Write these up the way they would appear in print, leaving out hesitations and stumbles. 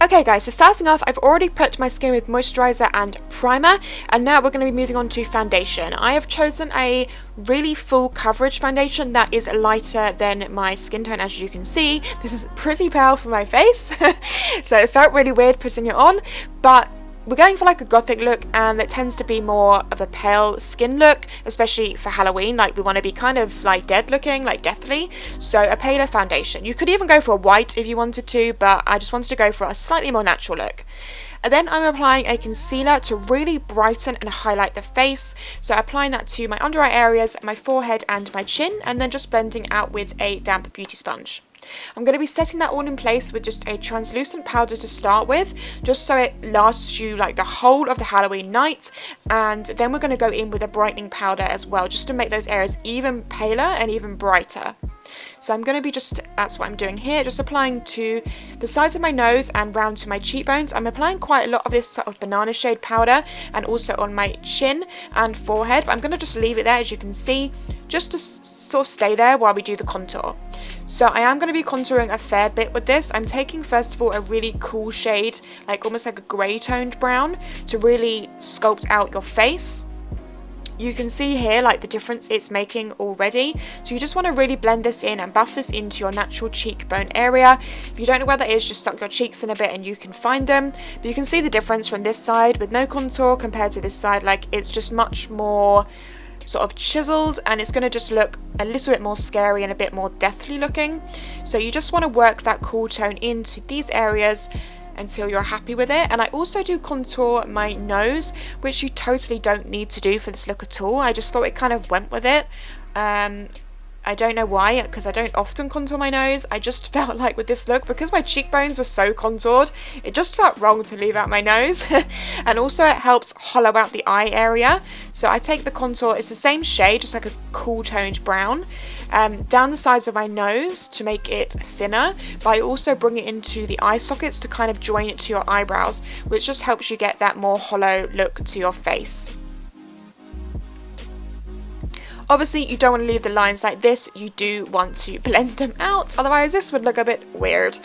Okay guys, so starting off, I've already prepped my skin with moisturizer and primer, and now we're going to be moving on to foundation. I have chosen a really full coverage foundation that is lighter than my skin tone. As you can see, this is pretty pale for my face, so it felt really weird putting it on, but we're going for like a gothic look, and it tends to be more of a pale skin look, especially for Halloween. Like, we want to be kind of like dead looking, like deathly, so a paler foundation. You could even go for a white if you wanted to, but I just wanted to go for a slightly more natural look. And then I'm applying a concealer to really brighten and highlight the face, so applying that to my under eye areas, my forehead and my chin, and then just blending out with a damp beauty sponge. I'm going to be setting that all in place with just a translucent powder to start with, just so it lasts you like the whole of the Halloween night, and then we're going to go in with a brightening powder as well, just to make those areas even paler and even brighter. So I'm going to be that's what I'm doing here, just applying to the sides of my nose and round to my cheekbones. I'm applying quite a lot of this sort of banana shade powder, and also on my chin and forehead, but I'm going to just leave it there, as you can see, just to sort of stay there while we do the contour. So I am going to be contouring a fair bit with this. I'm taking first of all a really cool shade, like almost like a grey toned brown, to really sculpt out your face. You can see here like the difference it's making already, so you just want to really blend this in and buff this into your natural cheekbone area. If you don't know where that is, just suck your cheeks in a bit and you can find them, but you can see the difference from this side with no contour compared to this side. Like, it's just much more sort of chiseled, and it's going to just look a little bit more scary and a bit more deathly looking. So you just want to work that cool tone into these areas until you're happy with it. And I also do contour my nose, which you totally don't need to do for this look at all. I just thought it kind of went with it. I don't know why, because I don't often contour my nose. I just felt like with this look, because my cheekbones were so contoured, it just felt wrong to leave out my nose. And also it helps hollow out the eye area. So I take the contour, it's the same shade, just like a cool toned brown, down the sides of my nose to make it thinner, but I also bring it into the eye sockets to kind of join it to your eyebrows, which just helps you get that more hollow look to your face. Obviously, you don't want to leave the lines like this, you do want to blend them out, otherwise this would look a bit weird.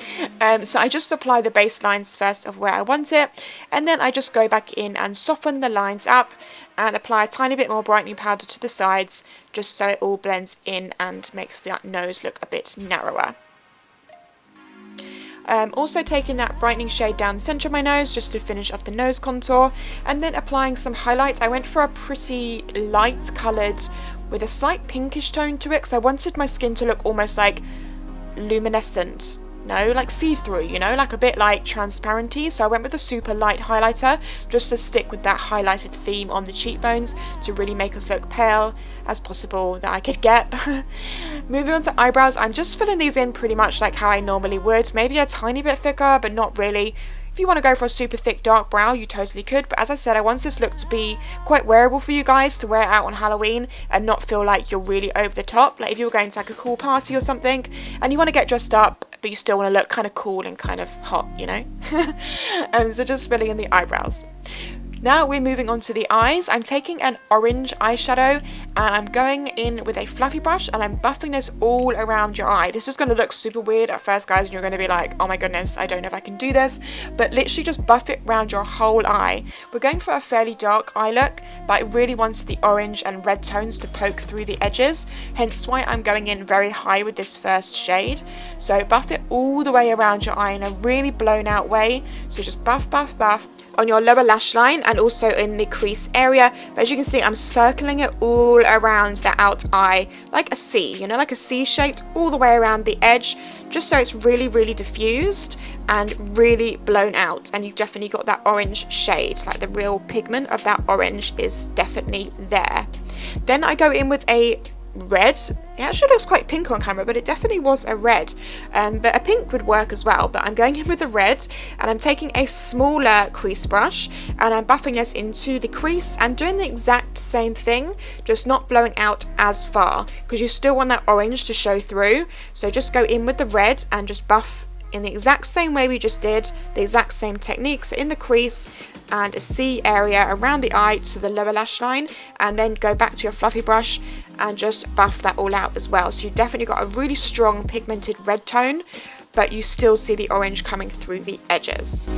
So I just apply the base lines first of where I want it, and then I just go back in and soften the lines up and apply a tiny bit more brightening powder to the sides, just so it all blends in and makes the nose look a bit narrower. Also taking that brightening shade down the centre of my nose just to finish off the nose contour, and then applying some highlights. I went for a pretty light coloured with a slight pinkish tone to it, because I wanted my skin to look almost like luminescent. No, like see-through, you know, like a bit like transparency. So I went with a super light highlighter just to stick with that highlighted theme on the cheekbones to really make us look pale as possible that I could get. Moving on to eyebrows, I'm just filling these in pretty much like how I normally would, maybe a tiny bit thicker, but not really. If you want to go for a super thick dark brow, you totally could, but as I said, I want this look to be quite wearable for you guys to wear out on Halloween and not feel like you're really over the top. Like if you were going to like a cool party or something and you want to get dressed up, but you still want to look kind of cool and kind of hot, you know? So just filling in the eyebrows. Now we're moving on to the eyes. I'm taking an orange eyeshadow and I'm going in with a fluffy brush and I'm buffing this all around your eye. This is going to look super weird at first, guys, and you're going to be like, oh my goodness, I don't know if I can do this, but literally just buff it around your whole eye. We're going for a fairly dark eye look, but I really wanted the orange and red tones to poke through the edges, hence why I'm going in very high with this first shade. So buff it all the way around your eye in a really blown out way. So just buff, buff, buff on your lower lash line and also in the crease area. But as you can see, I'm circling it all around the out eye like a C, you know, like a C shaped all the way around the edge, just so it's really, really diffused and really blown out. And you've definitely got that orange shade, like the real pigment of that orange is definitely there. Then I go in with a red. It actually looks quite pink on camera, but it definitely was a red, but a pink would work as well. But I'm going in with a red and I'm taking a smaller crease brush and I'm buffing this into the crease and doing the exact same thing, just not blowing out as far because you still want that orange to show through. So just go in with the red and just buff in the exact same way we just did, the exact same technique. So in the crease and a C area around the eye to the lower lash line, and then go back to your fluffy brush and just buff that all out as well. So you've definitely got a really strong pigmented red tone, but you still see the orange coming through the edges.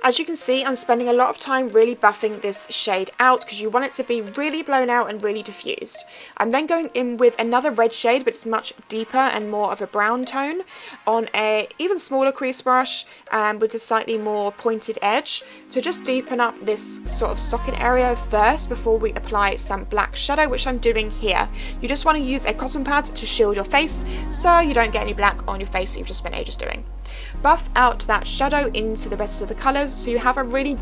As you can see, I'm spending a lot of time really buffing this shade out because you want it to be really blown out and really diffused. I'm then going in with another red shade, but it's much deeper and more of a brown tone on a even smaller crease brush with a slightly more pointed edge to just deepen up this sort of socket area first before we apply some black shadow, which I'm doing here. You just want to use a cotton pad to shield your face so you don't get any black on your face that you've just spent ages doing. Buff out that shadow into the rest of the colours so you have a really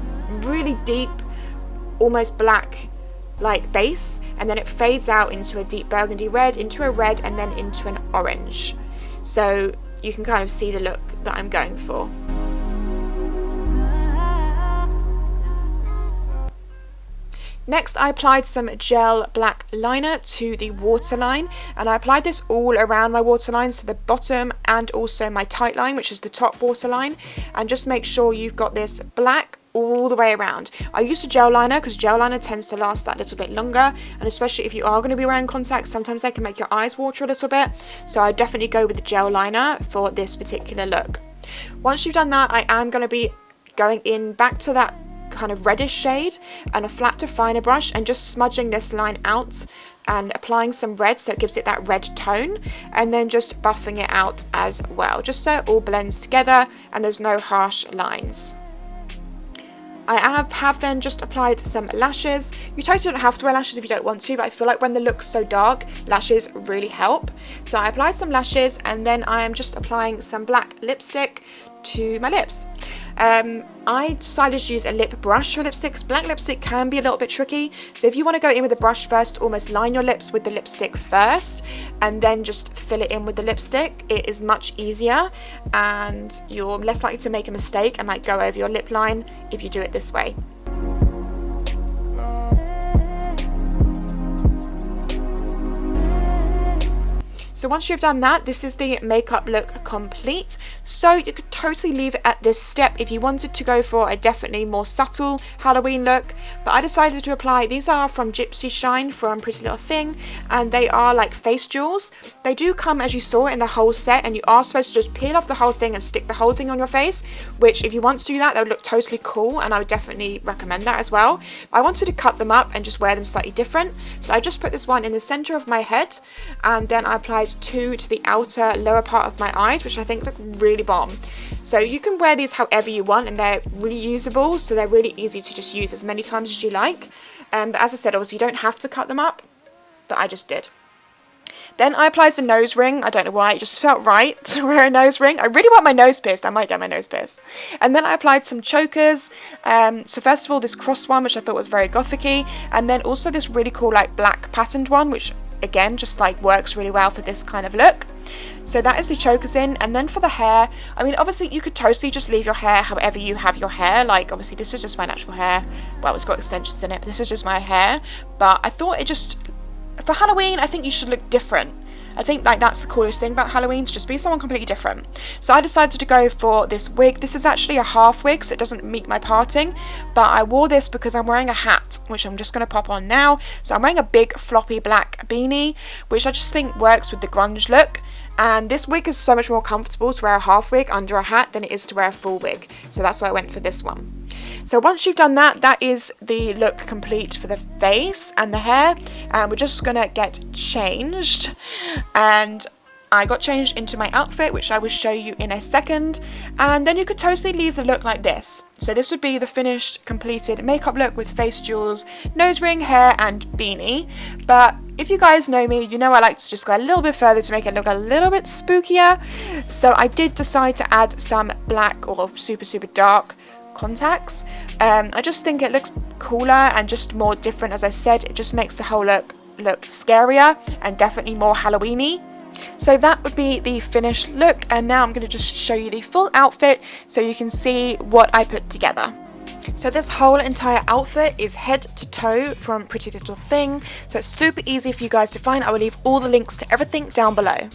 deep, almost black like base, and then it fades out into a deep burgundy red, into a red, and then into an orange. So you can kind of see the look that I'm going for. Next, I applied some gel black liner to the waterline, and I applied this all around my waterline, so the bottom and also my tight line, which is the top waterline, and just make sure you've got this black all the way around. I used a gel liner because gel liner tends to last that little bit longer, and especially if you are going to be wearing contacts, sometimes they can make your eyes water a little bit, so I definitely go with the gel liner for this particular look. Once you've done that, I am going to be going in back to that kind of reddish shade and a flat to finer brush and just smudging this line out and applying some red so it gives it that red tone, and then just buffing it out as well, just so it all blends together and there's no harsh lines. I have then just applied some lashes. You totally don't have to wear lashes if you don't want to, but I feel like when the look's so dark, lashes really help. So I applied some lashes, and then I am just applying some black lipstick to my lips. I decided to use a lip brush for lipsticks. Black lipstick can be a little bit tricky, so if you want to go in with a brush first, almost line your lips with the lipstick first and then just fill it in with the lipstick, it is much easier and you're less likely to make a mistake and like go over your lip line if you do it this way. So once you've done that, this is the makeup look complete. So you could totally leave it at this step if you wanted to go for a definitely more subtle Halloween look. But I decided to apply, these are from Gypsy Shine from PrettyLittleThing, and they are like face jewels. They do come, as you saw, in the whole set, and you are supposed to just peel off the whole thing and stick the whole thing on your face, which if you want to do that, that would look totally cool, and I would definitely recommend that as well. I wanted to cut them up and just wear them slightly different. So I just put this one in the center of my head, and then I applied two to the outer lower part of my eyes, which I think look really bomb. So you can wear these however you want, and they're reusable, so they're really easy to just use as many times as you like. But as I said, obviously you don't have to cut them up, but I just did. Then I applied the nose ring. I don't know why, it just felt right to wear a nose ring. I really want my nose pierced. I might get my nose pierced. And then I applied some chokers. So first of all, this cross one, which I thought was very gothic-y, and then also this really cool like black patterned one, which again just like works really well for this kind of look. So that is the chokers in. And then for the hair, I mean, obviously you could totally just leave your hair however you have your hair. Like obviously this is just my natural hair. Well, it's got extensions in it, but this is just my hair. But I thought it just, for Halloween, I think you should look different. I think like that's the coolest thing about Halloween, to just be someone completely different. So I decided to go for this wig. This is actually a half wig, so it doesn't meet my parting, but I wore this because I'm wearing a hat, which I'm just going to pop on now. So I'm wearing a big floppy black beanie, which I just think works with the grunge look. And this wig is so much more comfortable to wear a half wig under a hat than it is to wear a full wig. So that's why I went for this one. So once you've done that, that is the look complete for the face and the hair. And we're just going to get changed. And I got changed into my outfit, which I will show you in a second. And then you could totally leave the look like this. So this would be the finished, completed makeup look with face jewels, nose ring, hair, and beanie. But if you guys know me, you know I like to just go a little bit further to make it look a little bit spookier. So I did decide to add some black or super dark contacts. I just think it looks cooler and just more different. As I said, it just makes the whole look scarier and definitely more Halloween-y. So that would be the finished look, and now I'm going to just show you the full outfit so you can see what I put together. So this whole entire outfit is head to toe from Pretty Little Thing, so it's super easy for you guys to find. I will leave all the links to everything down below.